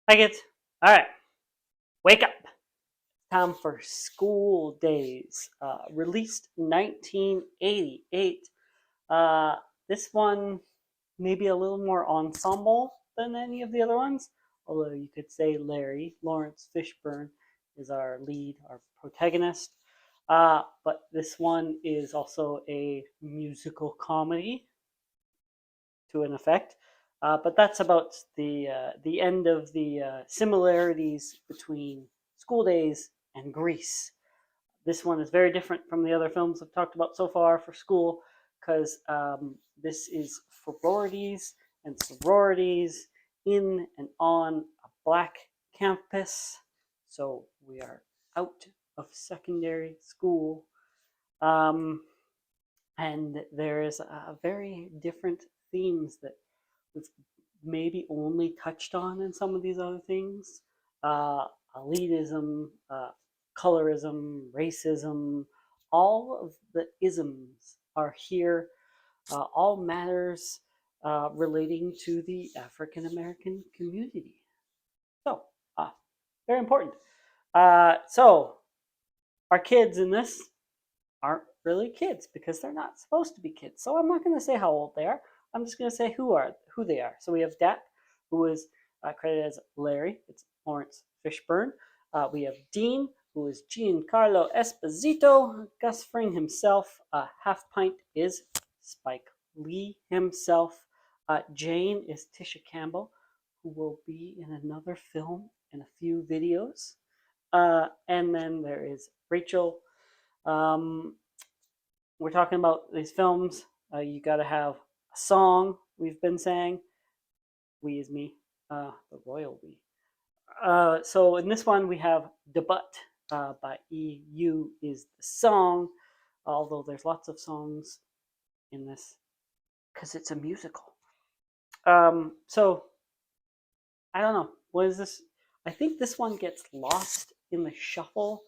Hi kids. All right, wake up. Time for School Daze. Released 1988. Uh, this one maybe a little more ensemble than any of the other ones. Although you could say Larry, Lawrence Fishburne, is our lead, our protagonist. But this one is also a musical comedy to an effect. But that's about the end of the similarities between School Days and Grease. This one is very different from the other films I've talked about so far for school because this is sororities and sororities in and on a black campus. So we are out of secondary school. Um, and there is a very different themes that we've maybe only touched on in some of these other things. Uh, Elitism, colorism, racism, all of the isms are here. All matters relating to the African American community. So, uh, very important. So, our kids in this aren't really kids because they're not supposed to be kids. So I'm not going to say how old they are. I'm just going to say who they are. So we have Dak, who is credited as Larry. It's Lawrence Fishburne. We have Dean, who is Giancarlo Esposito. Gus Fring himself. Half Pint is Spike Lee himself. Jane is Tisha Campbell, who will be in another film and a few videos. And then there is Rachel. Um, we're talking about these films. You got to have a song. We've been saying, "We" is me, the royal we. So in this one we have "Debut" by EU is the song. Although there's lots of songs in this because it's a musical. So I don't know. What is this? I think this one gets lost in the shuffle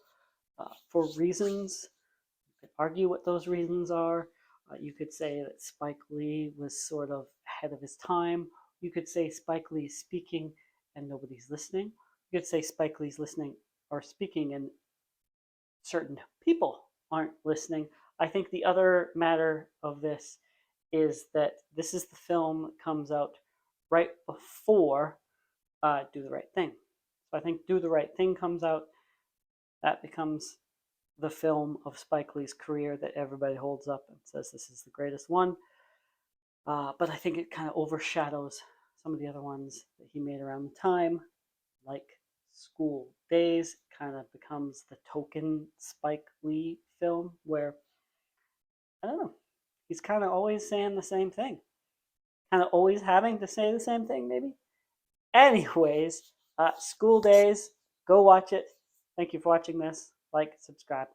for reasons. You could argue what those reasons are. You could say that Spike Lee was sort of ahead of his time. You could say Spike Lee is speaking and nobody's listening. You could say Spike Lee's listening or speaking and certain people aren't listening. I think the other matter of this is that this is the film that comes out right before Do the Right Thing. So I think Do the Right Thing comes out. That becomes the film of Spike Lee's career that everybody holds up and says this is the greatest one. But I think it kind of overshadows some of the other ones that he made around the time, like School Daze kind of becomes the token Spike Lee film where, I don't know, he's kind of always saying the same thing, kind of always having to say the same thing, maybe. Anyways, School Daze, go watch it. Thank you for watching this. Like, subscribe.